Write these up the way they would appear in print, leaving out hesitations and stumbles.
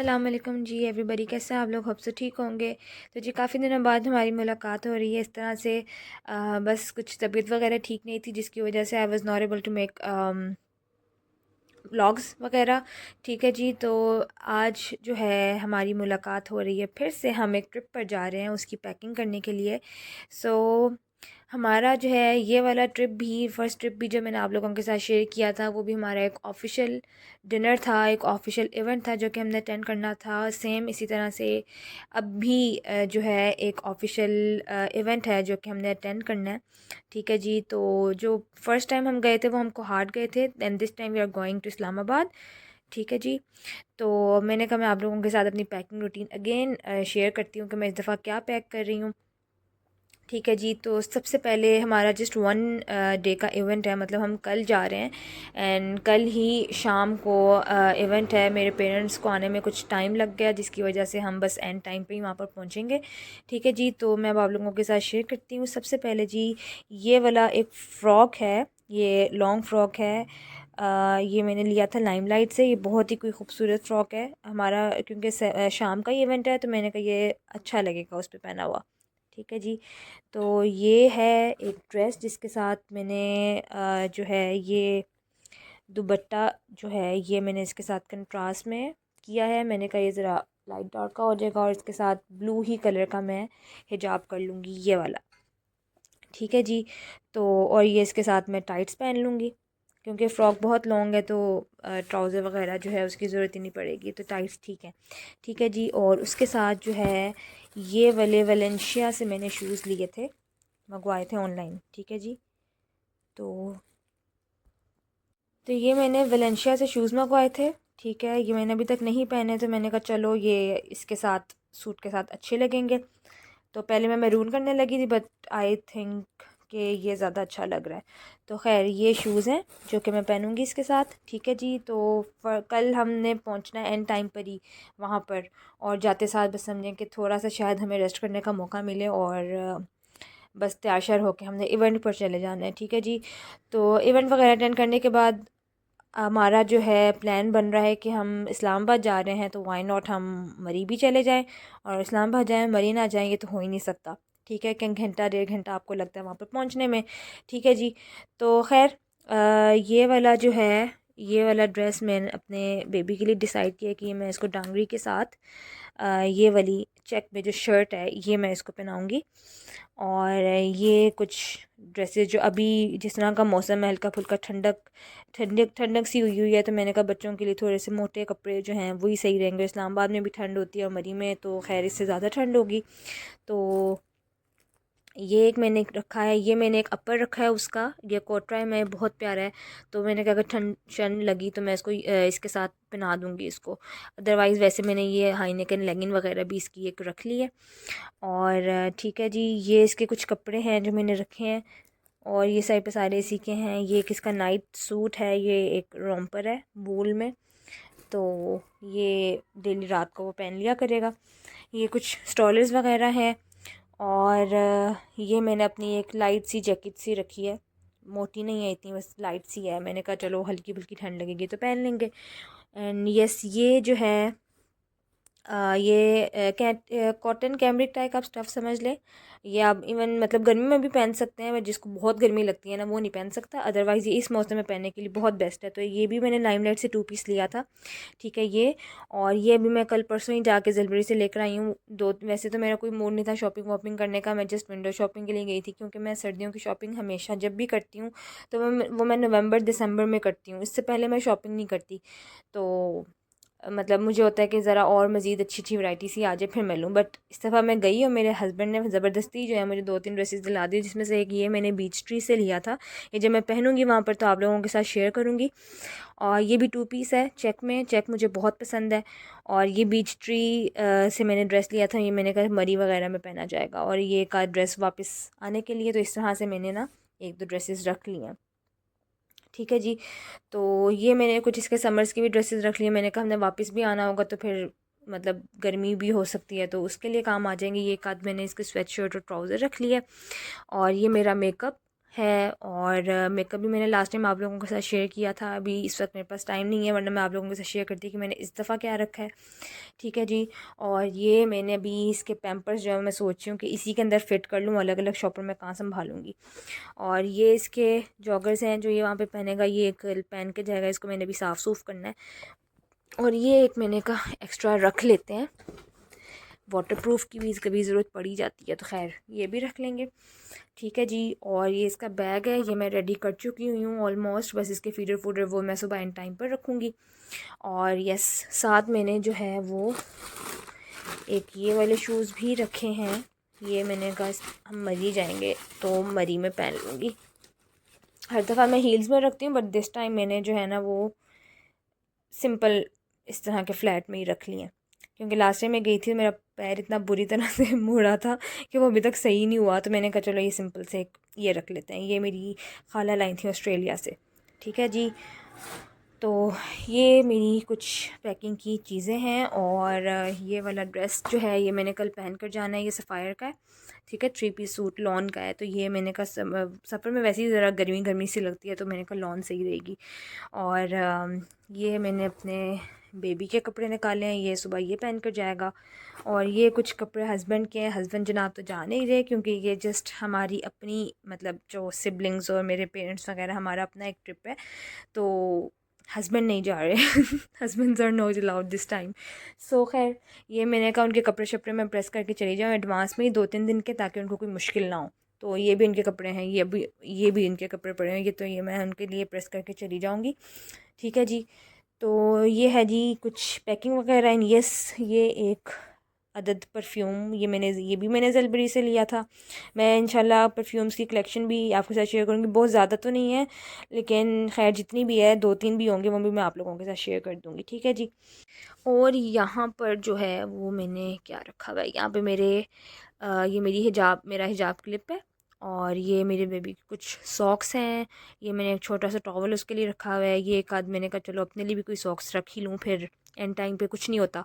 अस्सलाम वालेकुम जी एवरीबॉडी, कैसे हैं आप लोग? होप से ठीक होंगे। तो जी काफ़ी दिनों बाद हमारी मुलाकात हो रही है इस तरह से। बस कुछ तबीयत वगैरह ठीक नहीं थी जिसकी वजह से I was not able to make vlogs वगैरह। ठीक है जी, तो आज जो है हमारी मुलाकात हो रही है, फिर से हम एक ट्रिप पर जा रहे हैं उसकी पैकिंग करने के लिए। सो हमारा जो है ये वाला ट्रिप भी, फ़र्स्ट ट्रिप भी जो मैंने आप लोगों के साथ शेयर किया था, वो भी हमारा एक ऑफ़िशियल डिनर था, एक ऑफ़िशियल इवेंट था जो कि हमने अटेंड करना था। सेम इसी तरह से अब भी जो है एक ऑफ़िशियल इवेंट है जो कि हमने अटेंड करना है। ठीक है जी, तो जो फ़र्स्ट टाइम हम गए थे वो हम कोहाट गए थे, and this time we are going to Islamabad. ठीक है जी, तो मैंने कहा मैं आप लोगों के साथ अपनी पैकिंग रूटीन अगेन शेयर करती हूँ कि मैं इस दफ़ा क्या पैक कर रही हूँ। ठीक है जी, तो सबसे पहले हमारा जस्ट वन डे का इवेंट है, मतलब हम कल जा रहे हैं एंड कल ही शाम को इवेंट है। मेरे पेरेंट्स को आने में कुछ टाइम लग गया जिसकी वजह से हम बस एंड टाइम पे ही वहाँ पर पहुँचेंगे। ठीक है जी, तो मैं अब आप लोगों के साथ शेयर करती हूँ। सबसे पहले जी ये वाला एक फ़्रॉक है, ये लॉन्ग फ़्रॉक है। ये मैंने लिया था लाइमलाइट से। ये बहुत ही कोई ख़ूबसूरत फ़्रॉक है हमारा, क्योंकि शाम का ही इवेंट है तो मैंने कहा ये अच्छा लगेगा उस पर पहना हुआ। ठीक है जी, तो ये है एक ड्रेस जिसके साथ मैंने जो है ये दुपट्टा जो है ये मैंने इसके साथ कंट्रास्ट में किया है। मैंने कहा ये ज़रा लाइट डार्क का हो जाएगा और इसके साथ ब्लू ही कलर का मैं हिजाब कर लूँगी, ये वाला। ठीक है जी, तो और ये इसके साथ मैं टाइट्स पहन लूँगी क्योंकि फ़्रॉक बहुत लॉन्ग है, तो ट्राउज़र वगैरह जो है उसकी ज़रूरत ही नहीं पड़ेगी, तो टाइट्स ठीक है। ठीक है जी, और उसके साथ जो है ये वाले वलेंशिया से मैंने शूज़ लिए थे, मंगवाए थे ऑनलाइन। ठीक है जी, तो ये मैंने वलेंशिया से शूज़ मंगवाए थे। ठीक है, ये मैंने अभी तक नहीं पहने, तो मैंने कहा चलो ये इसके साथ सूट के साथ अच्छे लगेंगे। तो पहले मैं मैरून करने लगी थी, बट आई थिंक कि ये ज़्यादा अच्छा लग रहा है। तो खैर ये शूज़ हैं जो कि मैं पहनूंगी इसके साथ। ठीक है जी, तो कल हमने पहुंचना है एंड टाइम पर ही वहाँ पर, और जाते साथ बस समझें कि थोड़ा सा शायद हमें रेस्ट करने का मौका मिले, और बस तैयार श्यार होकर हमने इवेंट पर चले जाना है। ठीक है जी, तो इवेंट वगैरह अटेंड करने के बाद हमारा जो है प्लान बन रहा है कि हम इस्लामाबाद जा रहे हैं, तो वाई नॉट हम मरी भी चले जाएं, और इस्लामाबाद जाएं मरी ना जाएं ये तो हो ही नहीं सकता। ठीक है, कि घंटा डेढ़ घंटा आपको लगता है वहाँ पर पहुँचने में। ठीक है जी, तो खैर ये वाला जो है ये वाला ड्रेस मैंने अपने बेबी के लिए डिसाइड किया कि मैं इसको डांगरी के साथ ये वाली चेक में जो शर्ट है ये मैं इसको पहनाऊँगी। और ये कुछ ड्रेसेस जो अभी जिस तरह का मौसम है, हल्का फुल्का ठंडक ठंडक ठंडक सी हुई हुई है, तो मैंने कहा बच्चों के लिए थोड़े से मोटे कपड़े जो हैं वही सही रहेंगे। इस्लामाबाद में भी ठंड होती है और मरी में तो खैर इससे ज़्यादा ठंड होगी। तो ये एक मैंने रखा है, ये मैंने एक अपर रखा है उसका, ये कोटरा है, मैं बहुत प्यारा है। तो मैंने कहा अगर ठंड ठंड लगी तो मैं इसको इसके साथ पहना दूँगी इसको। अदरवाइज़ वैसे मैंने ये हाई नेक एंड लेगिन वगैरह भी इसकी एक रख ली है। और ठीक है जी, ये इसके कुछ कपड़े हैं जो मैंने रखे हैं, और ये साइड पे सारे इसी के हैं। ये किसका नाइट सूट है, ये एक रोम्पर है वूल में, तो ये डेली रात को वो पहन लिया करेगा। ये कुछ स्टॉलर्स वगैरह हैं, और ये मैंने अपनी एक लाइट सी जैकेट सी रखी है, मोटी नहीं है इतनी, बस लाइट सी है। मैंने कहा चलो हल्की फुल्की ठंड लगेगी तो पहन लेंगे। एंड यस, ये जो है ये कॉटन कैमरिक टाइप आप स्टफ़ समझ लें। ये आप इवन मतलब गर्मी में भी पहन सकते हैं, बट जिसको बहुत गर्मी लगती है ना वो नहीं पहन सकता, अदरवाइज़ ये इस मौसम में पहनने के लिए बहुत बेस्ट है। तो ये भी मैंने लाइमलाइट से 2 पीस लिया था। ठीक है ये, और ये भी मैं कल परसों ही जाके ज़लबरी से लेकर आई हूँ। दो वैसे तो मेरा कोई मूड नहीं था शॉपिंग वॉपिंग करने का, मैं जस्ट विंडो शॉपिंग के लिए गई थी, क्योंकि मैं सर्दियों की शॉपिंग हमेशा जब भी करती हूँ तो मैं नवंबर दिसंबर में करती हूँ, इससे पहले मैं शॉपिंग नहीं करती। तो मतलब मुझे होता है कि ज़रा और मज़ीद अच्छी अच्छी वैरायटी सी आ जाए फिर मैं लूँ, बट इस दफ़ा मैं गई और मेरे हस्बैंड ने ज़बरदस्ती जो है मुझे 2-3 ड्रेसेस दिला दी, जिसमें से एक ये मैंने बीच ट्री से लिया था। ये जब मैं पहनूंगी वहाँ पर तो आप लोगों के साथ शेयर करूँगी। और ये भी 2 पीस है चेक में, चेक मुझे बहुत पसंद है। और ये बीच ट्री से मैंने ड्रेस लिया था, ये मैंने कहा मरी वगैरह में पहना जाएगा, और ये का ड्रेस वापस आने के लिए, तो इस तरह से मैंने ना 1-2 ड्रेसेस रख ली हैं। ठीक है जी, तो ये मैंने कुछ इसके समर्स की भी ड्रेसेस रख लिए। मैंने कहा हमने वापस भी आना होगा तो फिर मतलब गर्मी भी हो सकती है तो उसके लिए काम आ जाएंगे। ये एक आध मैंने इसके स्वेट शर्ट और ट्राउज़र रख लिया। और ये मेरा मेकअप है। और मेकअप भी मैंने लास्ट टाइम आप लोगों के साथ शेयर किया था, अभी इस वक्त मेरे पास टाइम नहीं है, वरना मैं आप लोगों के साथ शेयर करती कि मैंने इस दफ़ा क्या रखा है। ठीक है जी। और ये मैंने अभी इसके पैम्पर्स जो है मैं सोच रही हूँ कि इसी के अंदर फ़िट कर लूँ, अलग अलग शॉपर में कहाँ संभालूँगी। और ये इसके जॉगर्स हैं जो ये वहाँ पे पहनेगा, ये एक पहन के जाएगा, इसको मैंने भी साफ़ सूफ़ करना है। और ये एक मैंने कहा एक्स्ट्रा रख लेते हैं, वाटरप्रूफ की भी कभी ज़रूरत पड़ी जाती है, तो खैर ये भी रख लेंगे। ठीक है जी। और ये इसका बैग है, ये मैं रेडी कर चुकी हुई हूँ ऑलमोस्ट, बस इसके फीडर फूडर वो मैं सुबह इन टाइम पर रखूँगी। और यस, साथ मैंने जो है वो एक ये वाले शूज़ भी रखे हैं, ये मैंने कहा हम मरी जाएंगे तो मरी में पहन लूँगी। हर दफ़ा मैं हील्स में रखती हूँ, बट दिस टाइम मैंने जो है ना वो सिंपल इस तरह के फ्लैट में ही रख लिए हैं, क्योंकि लास्ट टाइम मैं गई थी मेरा पैर इतना बुरी तरह से मुड़ा था कि वो अभी तक सही नहीं हुआ, तो मैंने कहा चलो ये सिंपल से एक ये रख लेते हैं। ये मेरी खाला लाई थी ऑस्ट्रेलिया से। ठीक है जी। तो ये मेरी कुछ पैकिंग की चीज़ें हैं। और ये वाला ड्रेस जो है ये मैंने कल पहन कर जाना है, ये सफ़ायर का है। ठीक है, 3 पीस सूट लॉन का है, तो ये मैंने कहा सफ़र में वैसे ही ज़रा गर्मी गर्मी सी लगती है, तो मैंने कहा लॉन सही रहेगी। और ये मैंने अपने बेबी के कपड़े निकाले हैं, ये सुबह ये पहन कर जाएगा। और ये कुछ कपड़े हस्बैंड के हैं, हस्बैंड जनाब तो जा नहीं रहे, क्योंकि ये जस्ट हमारी अपनी मतलब जो सिबलिंग्स और मेरे पेरेंट्स वगैरह हमारा अपना एक ट्रिप है, तो हस्बैंड नहीं जा रहे। Husbands are not allowed this time. So खैर ये मैंने कहा उनके कपड़े शपड़े में प्रेस करके चली जाऊँ एडवांस में ही 2-3 दिन के, ताकि उनको कोई मुश्किल ना हो। तो ये भी इनके कपड़े हैं, ये भी इनके कपड़े पड़े हैं, ये तो ये मैं उनके लिए प्रेस करके चली जाऊँगी। ठीक है जी। तो ये है जी कुछ पैकिंग वगैरह। एंड यस, ये एक अदद परफ्यूम ये भी मैंने ज़लबरी से लिया था। मैं इंशाल्लाह परफ्यूम्स की कलेक्शन भी आपके साथ शेयर करूँगी, बहुत ज़्यादा तो नहीं है, लेकिन खैर जितनी भी है 2-3 भी होंगे, वो भी मैं आप लोगों के साथ शेयर कर दूँगी। ठीक है जी। और यहाँ पर जो है वो मैंने क्या रखा हुआ है, यहाँ पे ये मेरा हिजाब क्लिप है। और ये मेरे बेबी के कुछ सॉक्स हैं, ये मैंने एक छोटा सा टॉवल उसके लिए रखा हुआ है, ये एक आध मैंने कहा चलो अपने लिए भी कोई सॉक्स रख ही लूँ, फिर एंड टाइम पे कुछ नहीं होता।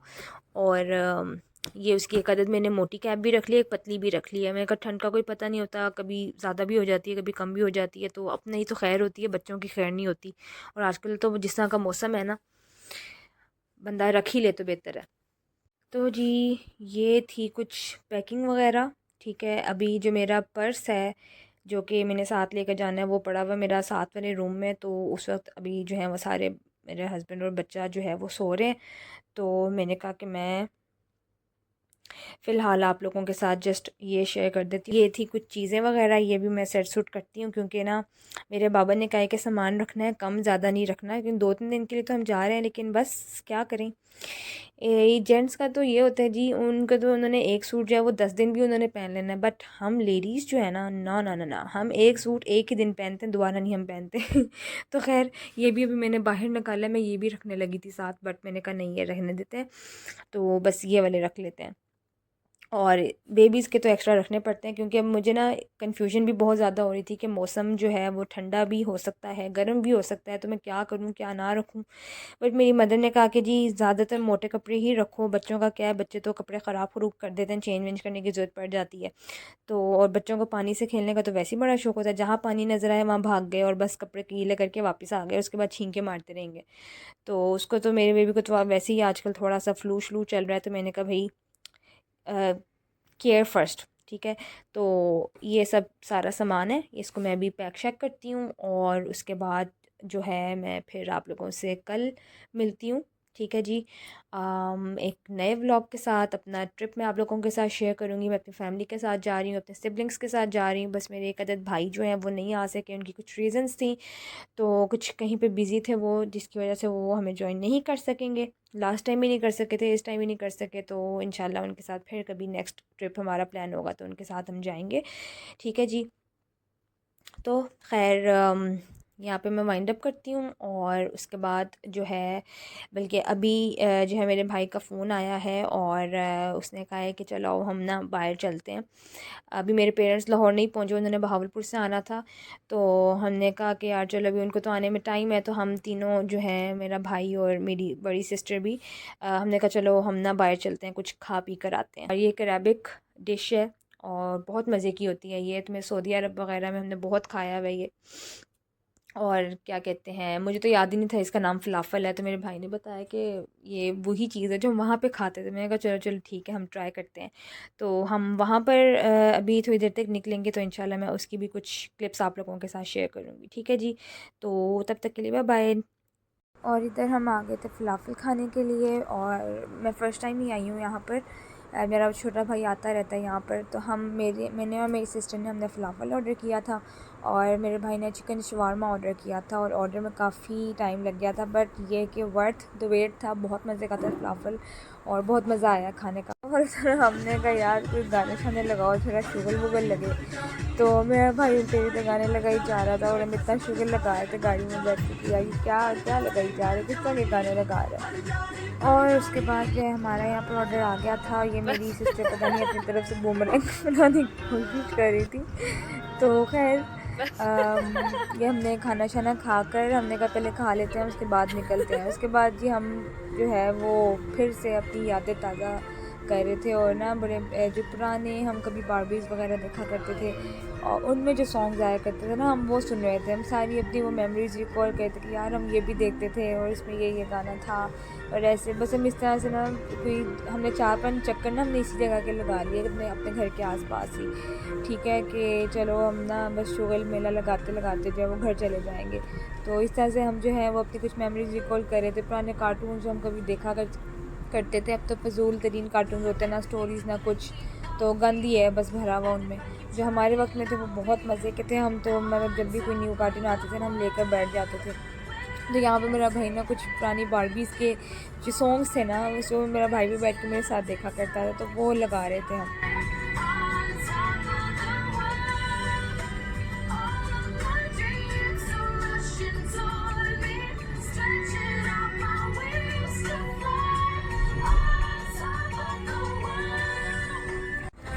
और ये उसकी एक आदत मैंने मोटी कैप भी रख ली, एक पतली भी रख ली है। मैंने कहा ठंड का कोई पता नहीं होता, कभी ज़्यादा भी हो जाती है, कभी कम भी हो जाती है, तो अपने ही तो खैर होती है, बच्चों की खैर नहीं होती। और आजकल तो जिस तरह का मौसम है ना, बंदा रख ही ले तो बेहतर है। तो जी ये थी कुछ पैकिंग वगैरह। ठीक है, अभी जो मेरा पर्स है जो कि मैंने साथ लेकर जाना है, वो पड़ा हुआ मेरा साथ वाले रूम में, तो उस वक्त अभी जो है वो सारे मेरे हस्बैंड और बच्चा जो है वो सो रहे हैं, तो मैंने कहा कि मैं फ़िलहाल आप लोगों के साथ जस्ट ये शेयर कर देती हूँ। ये थी कुछ चीज़ें वगैरह, ये भी मैं सेट सूट करती हूँ, क्योंकि ना मेरे बाबा ने कहा है कि सामान रखना है, कम ज़्यादा नहीं रखना है, क्योंकि 2-3 दिन के लिए तो हम जा रहे हैं, लेकिन बस क्या करें। जेंट्स का तो ये होता है जी, उनका तो उन्होंने एक सूट जो है वो 10 दिन भी उन्होंने पहन लेना है, बट हम लेडीज़ जो है ना, ना ना ना ना, हम एक सूट एक ही दिन पहनते हैं, दोबारा नहीं हम पहनते। तो खैर ये भी अभी मैंने बाहर निकाला, मैं ये भी रखने लगी थी साथ, बट मैंने कहा नहीं ये रहने देते हैं, तो बस ये वाले रख लेते हैं। और बेबीज़ के तो एक्स्ट्रा रखने पड़ते हैं, क्योंकि अब मुझे ना कन्फ्यूजन भी बहुत ज़्यादा हो रही थी कि मौसम जो है वो ठंडा भी हो सकता है, गर्म भी हो सकता है, तो मैं क्या करूँ क्या ना रखूँ। बट मेरी मदर ने कहा कि जी ज़्यादातर मोटे कपड़े ही रखो, बच्चों का क्या है, बच्चे तो कपड़े ख़राब ख़रूब कर देते हैं, चेंज वेंज करने की ज़रूरत पड़ जाती है। तो और बच्चों को पानी से खेलने का तो वैसे ही बड़ा शौक होता है, जहाँ पानी नज़र आए वहाँ भाग गए और बस कपड़े गीले करके वापस आ गए, उसके बाद छींके मारते रहेंगे। तो उसको तो मेरे बेबी को तो वैसे ही आजकल थोड़ा सा फ्लू श्लू चल रहा है, तो मैंने कहा भाई केयर फर्स्ट। ठीक है, तो ये सब सारा सामान है, इसको मैं भी पैक शैक करती हूँ, और उसके बाद जो है मैं फिर आप लोगों से कल मिलती हूँ। ठीक है जी। एक नए व्लॉग के साथ अपना ट्रिप मैं आप लोगों के साथ शेयर करूँगी। मैं अपनी फैमिली के साथ जा रही हूँ, अपने सिबलिंग्स के साथ जा रही हूँ, बस मेरे एक अदद भाई जो हैं वो नहीं आ सके, उनकी कुछ रीज़न्स थी, तो कुछ कहीं पे बिज़ी थे वो, जिसकी वजह से वो हमें ज्वाइन नहीं कर सकेंगे। लास्ट टाइम भी नहीं कर सके थे, इस टाइम भी नहीं कर सके, तो इंशाल्लाह उनके साथ फिर कभी नेक्स्ट ट्रिप हमारा प्लान होगा तो उनके साथ हम जाएंगे। ठीक है जी। तो खैर यहाँ पे मैं वाइंड अप करती हूँ, और उसके बाद जो है बल्कि अभी जो है मेरे भाई का फ़ोन आया है, और उसने कहा है कि चलो आओ हम ना बाहर चलते हैं। अभी मेरे पेरेंट्स लाहौर नहीं पहुँचे, उन्होंने बहावलपुर से आना था, तो हमने कहा कि यार चलो अभी उनको तो आने में टाइम है, तो हम तीनों जो है मेरा भाई और मेरी बड़ी सिस्टर भी हमने कहा चलो हम ना बाहर चलते हैं, कुछ खा पी कर आते हैं। और ये एक अरेबिक डिश है, और बहुत मज़े की होती है ये। तो मैं सऊदी अरब वग़ैरह में हमने बहुत खाया हुआ है ये। और क्या कहते हैं, मुझे तो याद ही नहीं था इसका नाम फ़लाफ़ल है, तो मेरे भाई ने बताया कि ये वही चीज़ है जो हम वहाँ पे खाते थे। मैंने कहा चलो चलो ठीक है, हम ट्राई करते हैं। तो हम वहाँ पर अभी थोड़ी देर तक निकलेंगे, तो इंशाल्लाह मैं उसकी भी कुछ क्लिप्स आप लोगों के साथ शेयर करूँगी। ठीक है जी, तो तब तक के लिए बाय बाय। और इधर हम आ गए थे फ़लाफ़ल खाने के लिए, और मैं फ़र्स्ट टाइम ही आई हूँ यहाँ पर। मेरा छोटा भाई आता रहता है यहाँ पर, तो मैंने और मेरी सिस्टर ने हमने फ़लाफ़ल ऑर्डर किया था, और मेरे भाई ने चिकन शवारमा ऑर्डर किया था। और ऑर्डर में काफ़ी टाइम लग गया था, बट ये कि वर्थ द वेट था। बहुत मज़े का था फ़लाफ़ल, और बहुत मज़ा आया खाने का। और हमने कहा यार कोई गाने शाने लगाओ, थोड़ा शुगर वुगर लगे। तो मेरा भाई तेरे तो गाने लगाई जा रहा था, और हम इतना शुगर लगाए थे गाड़ी में बैठ के, यार क्या क्या लगाई जा रहे, किस तरह के गाने लगा रहे हैं। और उसके बाद जो है हमारा यहाँ पर ऑर्डर आ गया था। ये मेरी सिस्टर पता नहीं अपनी तरफ से बूमरैंग बनाने की कोशिश कर रही थी। तो खैर ये हमने खाना शाना खाकर हमने कहा पहले खा लेते हैं, उसके बाद निकलते हैं। उसके बाद जी हम जो है वो फिर से अपनी यादें ताज़ा कर रहे थे, और ना बड़े जो पुराने हम कभी बारबीज़ वगैरह देखा करते थे, और उनमें जो सॉन्ग्स आया करते थे ना, हम वो सुन रहे थे। हम सारी अपनी वो मेमोरीज़ रिकॉल करते थे कि यार हम ये भी देखते थे, और इसमें ये गाना था। और ऐसे बस हम इस तरह से ना कोई हमने 4-5 चक्कर ना हमने इसी जगह के लगा लिए अपने घर के आसपास ही। ठीक है कि चलो हम ना बस शुगल मेला लगाते लगाते जो है वो घर चले जाएंगे। तो इस तरह से हम जो है वो अपनी कुछ मेमोरीज़ रिकॉल कर रहे थे। पुराने कार्टून जो हम कभी देखा करते थे, अब तो फजूल तरीन कार्टून होते हैं, ना स्टोरीज़ ना कुछ, तो गंद ही है बस भरा हुआ उनमें। जो हमारे वक्त में थे वो बहुत मज़े के थे। हम तो मतलब जब भी कोई न्यू कार्टून आते थे ना, हम लेकर बैठ जाते थे। तो यहाँ पे मेरा भाई ना कुछ पुरानी बारबीज़ के जो सॉन्ग्स थे ना, उसको मेरा भाई भी बैठ के मेरे साथ देखा करता था, तो वो लगा रहे थे हम।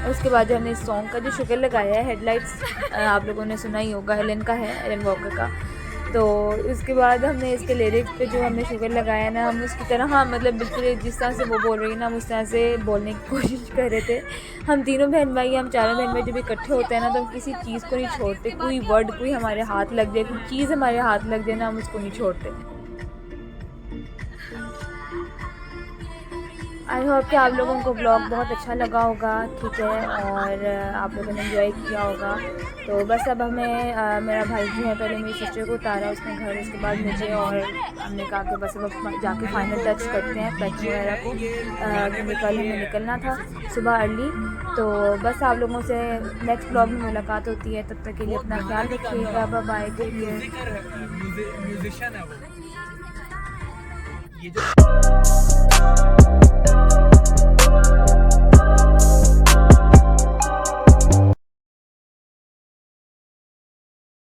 उसके बाद जो हमने इस सॉन्ग का जो शुगर लगाया है, हेडलाइट्स आप लोगों ने सुना ही होगा, एलन का है, एलन वॉकर का। तो उसके बाद हमने इसके लिरिक्स पे जो हमने शुगर लगाया ना, हम उसकी तरह, हाँ मतलब बिल्कुल जिस तरह से वो बोल रही है ना, हम उस तरह से बोलने की कोशिश कर रहे थे। हम तीनों बहन भाई, हम चारों बहन भाई जब इकट्ठे होते हैं ना, तो हम किसी चीज़ को नहीं छोड़ते। कोई वर्ड कोई हमारे हाथ लग जाए, कोई चीज़ हमारे हाथ लग जाए ना, हम उसको नहीं छोड़ते। आई होप कि आप लोगों को ब्लॉग बहुत अच्छा लगा होगा, ठीक है, और आप लोगों ने एंजॉय किया होगा। तो बस अब हमें मेरा भाई जो है पहले मेरी सिस्टर को उतारा उसने घर, उसके बाद मुझे, और हमने कहा कि बस अब जाके फाइनल टच करते हैं पैकिंग वगैरह को, क्योंकि कल हमें निकलना था सुबह अर्ली। तो बस आप लोगों से नेक्स्ट ब्लॉग में मुलाकात होती है, तब तक के लिए अपना ख्याल रखिएगा। Bye bye, take care.